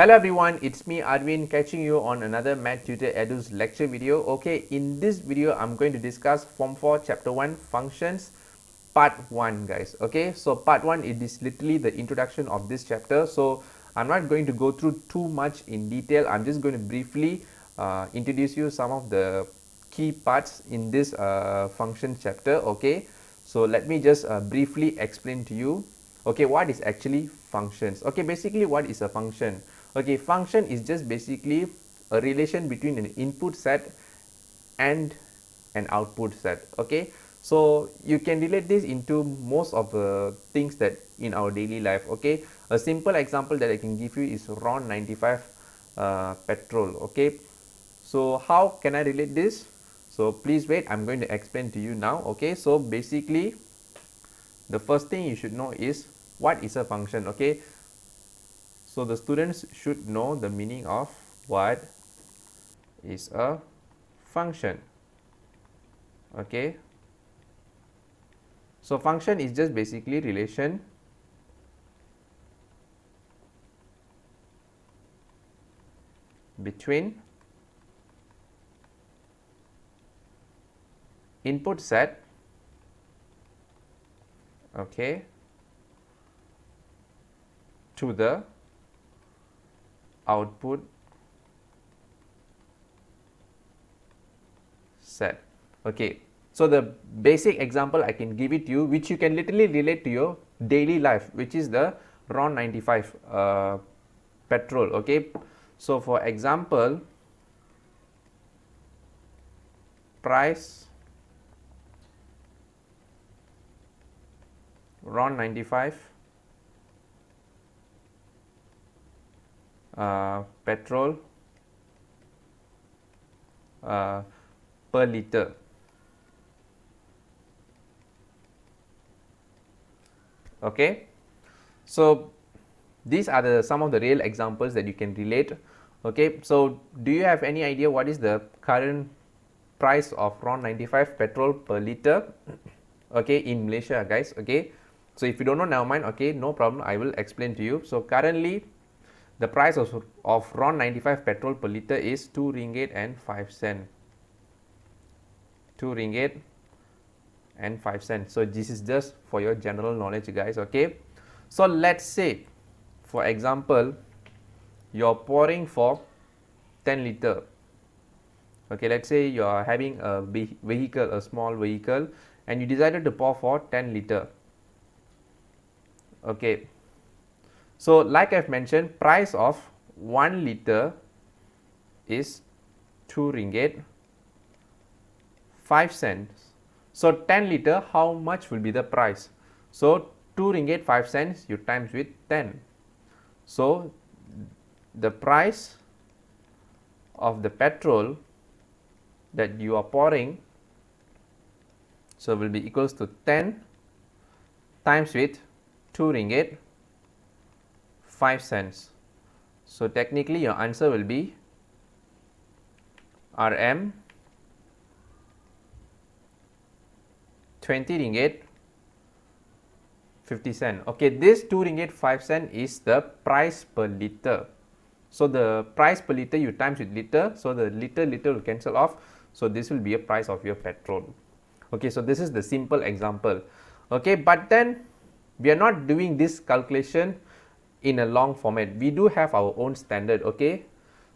Hello everyone, it's me Arvind catching you on another Math Tutor Edu's lecture video. Okay, in this video I'm going to discuss Form 4 Chapter 1 Functions Part 1 guys. Okay, so Part 1 it is literally the introduction of this chapter. So I'm not going to go through too much in detail. I'm just going to briefly introduce you some of the key parts in this function chapter. Okay, so let me just briefly explain to you. Okay, what is actually functions? Okay, basically what is a function? Okay, function is just basically a relation between an input set and an output set. Okay, so you can relate this into most of the things that in our daily life. Okay, a simple example that I can give you is RON 95 petrol. Okay, so how can I relate this? So please wait, I'm going to explain to you now. Okay, so basically the first thing you should know is what is a function. Okay, so the students should know the meaning of what is a function. Okay, so function is just basically relation between input set, okay, to the output set. Okay, so the basic example I can give it to you, which you can literally relate to your daily life, which is the RON 95 petrol. Okay, so for example, price RON 95 petrol per liter. Okay, so these are some of the real examples that you can relate. Okay, so do you have any idea what is the current price of RON 95 petrol per liter? Okay, in Malaysia guys. Okay, so if you don't know, never mind. Okay, no problem, I will explain to you. So currently the price of RON 95 petrol per liter is 2 ringgit and 5 cent. 2 ringgit and 5 cents. So this is just for your general knowledge guys. Okay, so let's say for example you're pouring for 10 liter. Okay, let's say you are having a vehicle, a small vehicle, and you decided to pour for 10 liter. Okay, so like I've mentioned, price of 1 liter is 2 ringgit 5 cents. So 10 liter, how much will be the price? So 2 ringgit 5 cents you times with 10. So the price of the petrol that you are pouring, so will be equals to 10 times with 2 ringgit 5 cents. So technically your answer will be RM 20 ringgit 50 cent. Okay, this 2 ringgit 5 cent is the price per liter. So the price per liter you times with liter, so the liter will cancel off, so this will be a price of your petrol. Okay, so this is the simple example. Okay, but then we are not doing this calculation in a long format. We do have our own standard. Okay,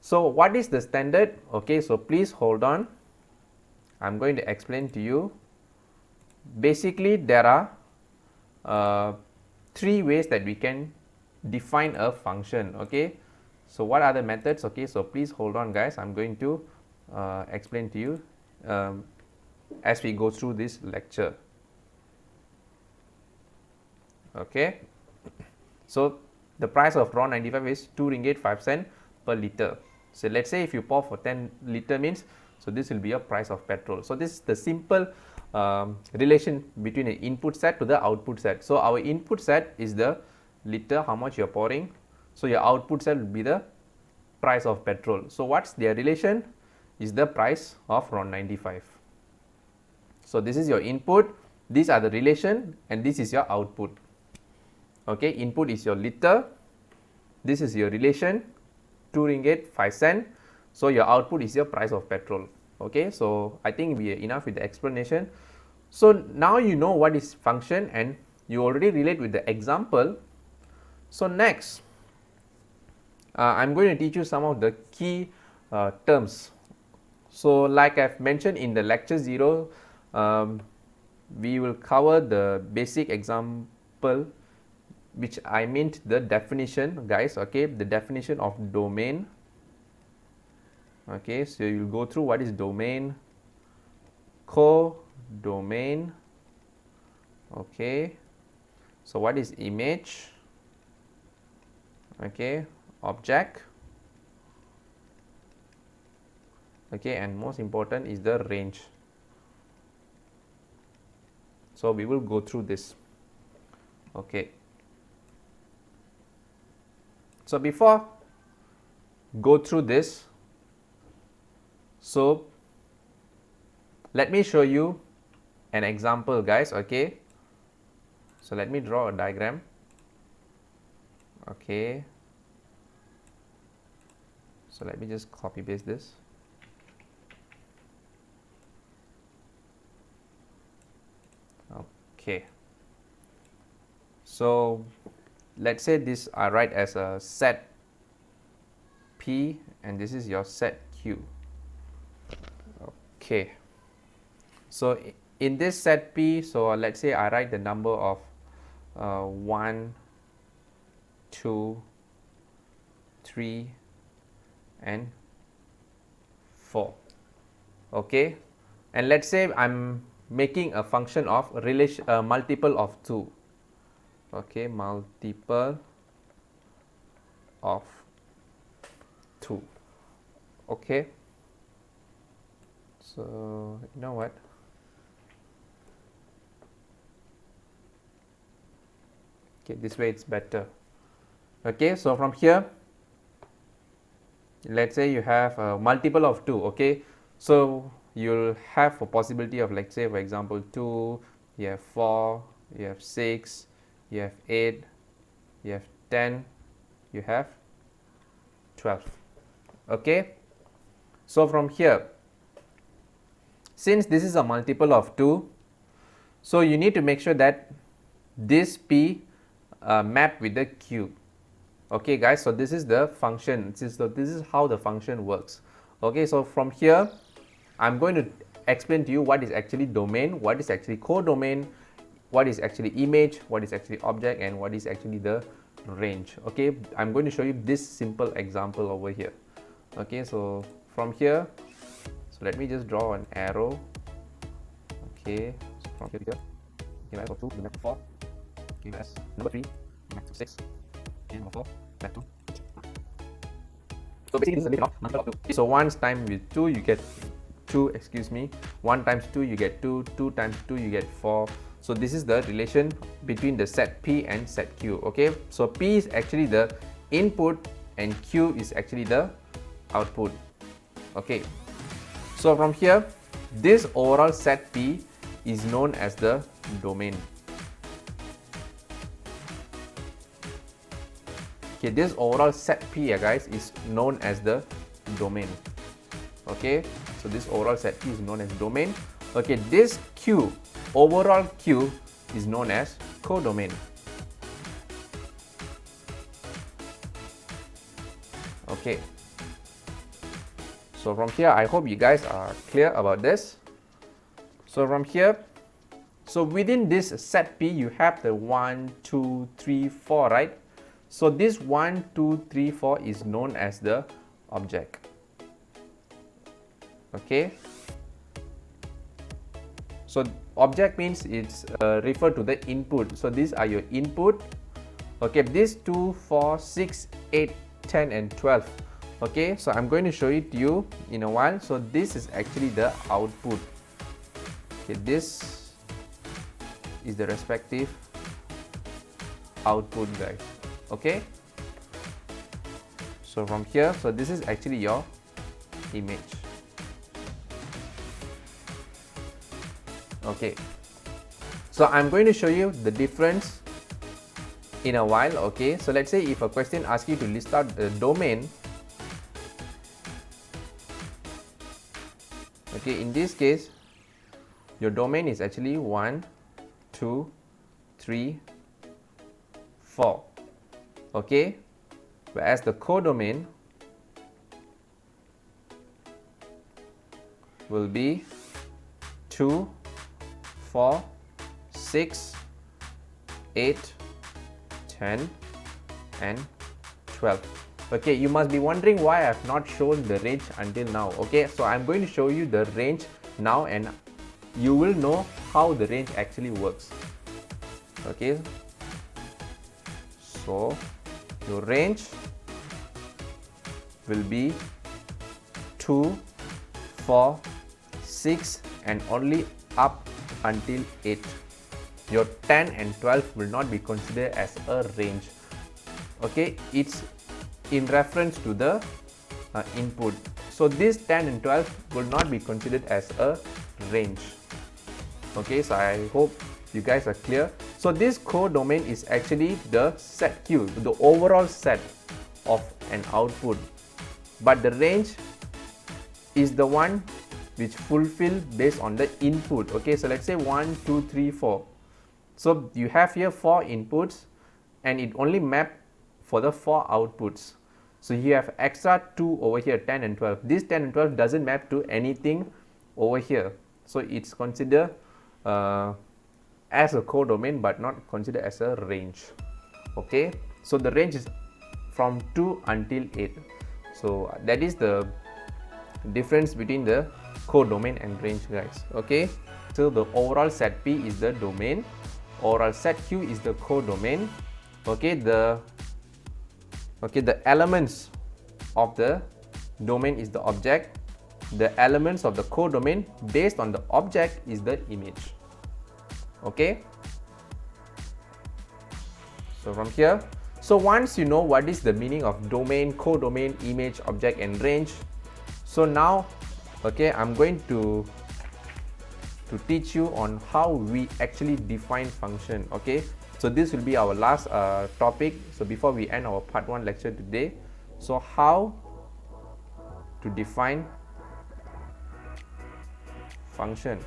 so what is the standard? Okay, so please hold on, I'm going to explain to you. Basically there are 3 ways that we can define a function. Okay, so what are the methods? Okay, so please hold on guys, I'm going to explain to you as we go through this lecture. Okay, so the price of RON 95 is 2 ringgit 5 cent per liter. So let's say if you pour for 10 liter means, so this will be a price of petrol. So this is the simple relation between an input set to the output set. So our input set is the liter, how much you're pouring. So your output set will be the price of petrol. So what's their relation? Is the price of RON 95. So this is your input, these are the relation, and this is your output. Okay, input is your liter, this is your relation, 2 ringgit 5 cent. So your output is your price of petrol. Okay, so I think we are enough with the explanation. So now you know what is function and you already relate with the example. So next, I'm going to teach you some of the key terms. So like I've mentioned in the lecture 0, we will cover the basic example, which I meant the definition, guys. Okay, the definition of domain. Okay, so you'll go through what is domain, codomain. Okay, so what is image? Okay, object. Okay, and most important is the range. So we will go through this. Okay, so before go through this, so let me show you an example, guys. Okay, so let me draw a diagram. Okay, so let me just copy paste this. Okay, so let's say this I write as a set P and this is your set Q. Okay, so in this set P, so let's say I write the number of 1, 2, 3 and 4. Okay, and let's say I'm making a function of multiple of 2. Okay, multiple of 2. Okay, so you know what, okay, this way it's better. Okay, so from here, let's say you have a multiple of 2. Okay, so you'll have a possibility of, like, say for example 2, you have 4, you have 6, you have 8, you have 10, you have 12. Okay, so from here, since this is a multiple of 2, so you need to make sure that this P map with the Q. Okay guys, so this is the function. This is how the function works. Okay, so from here I'm going to explain to you what is actually domain, what is actually codomain, what is actually image, what is actually object, and what is actually the range. Okay, I'm going to show you this simple example over here. Okay, so from here, so let me just draw an arrow. Okay, so from here to here, okay, value of 2, number 4, okay, that's number 3, number 6, okay, number 4, that 2. So basically this is a limit of number of 2. Okay, so 1 times with 2 you get 2, excuse me, 1 times 2 you get 2, 2 times 2 you get 4. So this is the relation between the set P and set Q. Okay, so P is actually the input and Q is actually the output. Okay, so from here, this overall set P is known as the domain. Okay, this overall set P, guys, is known as the domain. Okay, so this overall set P is known as domain. Okay, this Q, overall Q, is known as codomain. Okay, so from here I hope you guys are clear about this. So from here, so within this set P you have the 1, 2, 3, 4, right? So this 1, 2, 3, 4 is known as the object. Okay, so object means it's referred to the input. So these are your input. Okay, these 2, 4, 6, 8, 10 and 12. Okay, so I'm going to show it to you in a while. So this is actually the output. Okay, this is the respective output, guys. Okay, so from here, so this is actually your image. Okay, so I'm going to show you the difference in a while. Okay, so let's say if a question asks you to list out the domain, Okay, in this case, your domain is actually 1, 2, 3, 4. Okay, whereas the codomain will be 2, 4, 6, 8, 10 and 12. Okay, you must be wondering why I have not shown the range until now. Okay, so I'm going to show you the range now and you will know how the range actually works. Okay, so your range will be 2, 4, 6 and only up until 8. Your 10 and 12 will not be considered as a range. Okay, it's in reference to the input. So this 10 and 12 will not be considered as a range. Okay, so I hope you guys are clear. So this codomain is actually the set Q, the overall set of an output. But the range is the one which fulfill based on the input. Okay, so let's say 1, 2, 3, 4. So you have here 4 inputs and it only map for the 4 outputs. So you have extra 2 over here, 10 and 12. This 10 and 12 doesn't map to anything over here. So it's considered as a codomain but not considered as a range. Okay, so the range is from 2 until 8. So that is the difference between the codomain and range, guys. Okay, so the overall set P is the domain, overall set Q is the codomain. Okay, the elements of the domain is the object, the elements of the codomain based on the object is the image. Okay, so from here, so once you know what is the meaning of domain, codomain, image, object and range, so now okay, I'm going to teach you on how we actually define function. Okay, so this will be our last topic. So before we end our part 1 lecture today, so how to define function.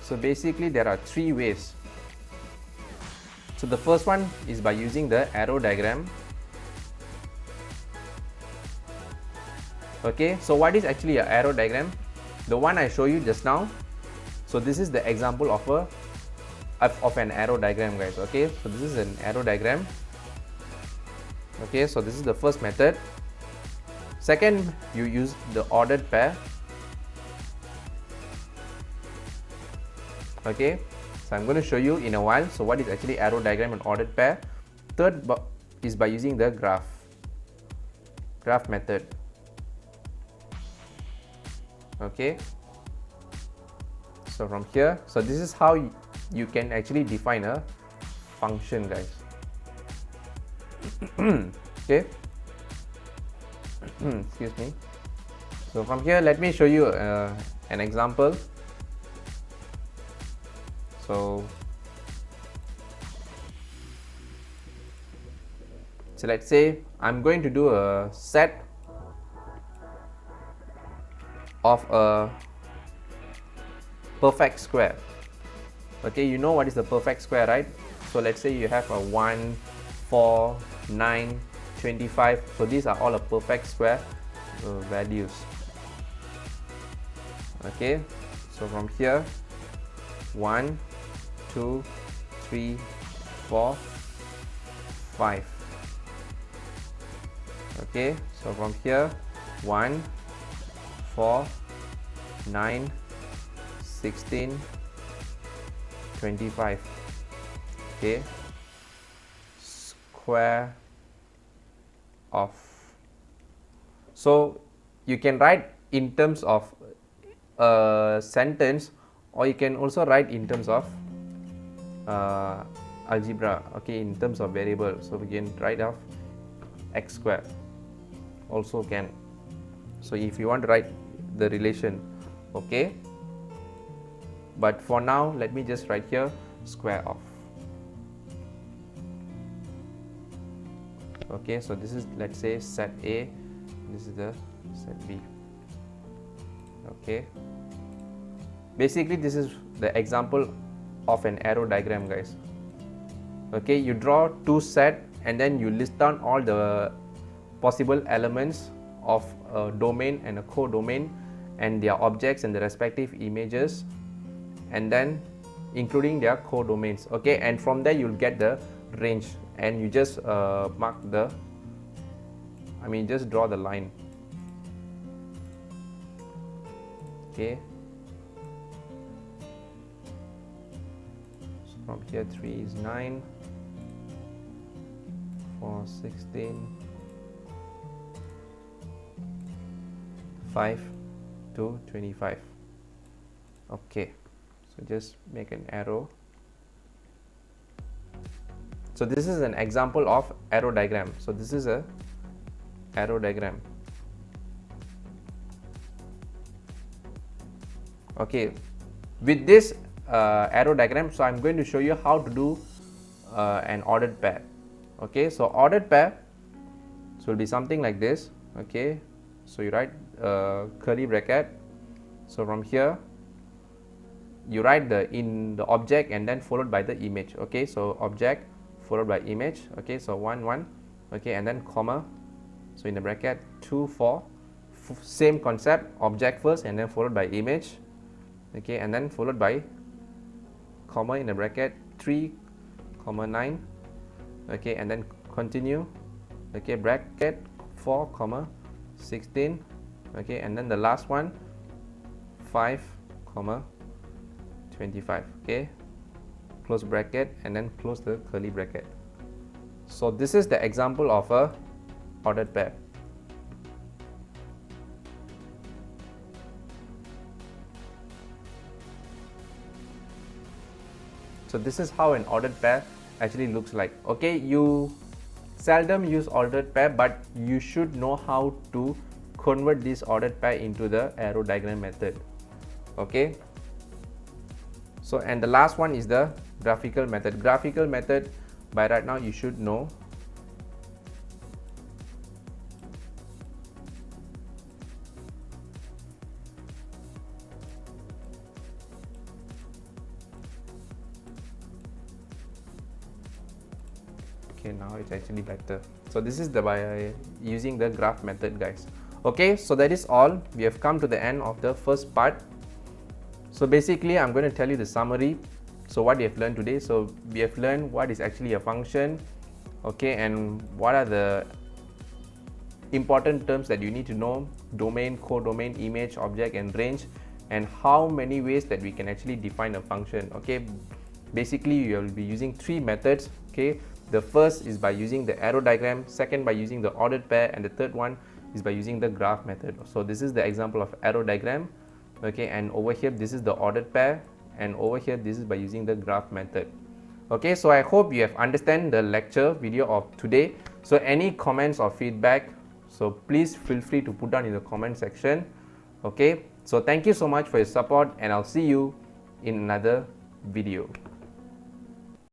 So basically there are 3 ways. So the first one is by using the arrow diagram. Okay, so what is actually an arrow diagram? The one I show you just now. So this is the example of an arrow diagram, guys. Okay, so this is an arrow diagram. Okay, so this is the first method. Second, you use the ordered pair. Okay, so I'm going to show you in a while. So what is actually arrow diagram and ordered pair. Third is by using the graph method. Okay, so from here, so this is how you can actually define a function, guys. Okay, excuse me. So from here, let me show you an example. So let's say I'm going to do a set of a perfect square. Okay, you know what is the perfect square, right? So let's say you have a 1, 4, 9, 25. So these are all a perfect square values. Okay, so from here 1, 2, 3, 4, 5. Okay, so from here 1, 4, 9, 16, 25. Okay, square of. So you can write in terms of a sentence, or you can also write in terms of algebra. Okay, in terms of variable. So we can write off x square also can. So if you want to write the relation, okay, but for now let me just write here square of. Okay, so this is, let's say, set A, this is the set B. Okay, basically this is the example of an arrow diagram, guys. Okay, you draw two set and then you list down all the possible elements of a domain and a codomain and their objects and the respective images, and then including their codomains. Okay, and from there you'll get the range, and you just mark the, just draw the line. Okay, so from here 3 is 9, 4 16, 5 to 25. Okay, so just make an arrow. So this is an example of arrow diagram. So this is a arrow diagram. Okay, with this arrow diagram, so I'm going to show you how to do an ordered pair. Okay, so ordered pair, so will be something like this. Okay, so you write curly bracket. So from here you write the object and then followed by the image. Okay, so object followed by image. Okay, so 1 1. Okay, and then comma. So in the bracket 2 4, same concept, object first and then followed by image. Okay, and then followed by comma in the bracket 3 comma 9. Okay, and then continue. Okay, bracket 4 comma 16. Okay, and then the last one 5 comma 25. Okay, close bracket and then close the curly bracket. So this is the example of a ordered pair. So this is how an ordered pair actually looks like. Okay, you seldom use ordered pair, but you should know how to convert this ordered pair into the arrow diagram method. Okay, so and the last one is the graphical method. Graphical method, by right now you should know. Okay, now it's actually better. So this is the by using the graph method, guys. Okay, so that is all. We have come to the end of the first part. So basically I'm going to tell you the summary. So what we have learned today. So we have learned what is actually a function, okay, and what are the important terms that you need to know: domain, codomain, image, object and range, and how many ways that we can actually define a function. Okay, basically you will be using three methods. Okay, the first is by using the arrow diagram, second by using the ordered pair, and the third one is by using the graph method. So this is the example of arrow diagram. Okay, and over here this is the ordered pair, and over here this is by using the graph method. Okay, so I hope you have understand the lecture video of today. So any comments or feedback, so please feel free to put down in the comment section. Okay, so thank you so much for your support, and I'll see you in another video.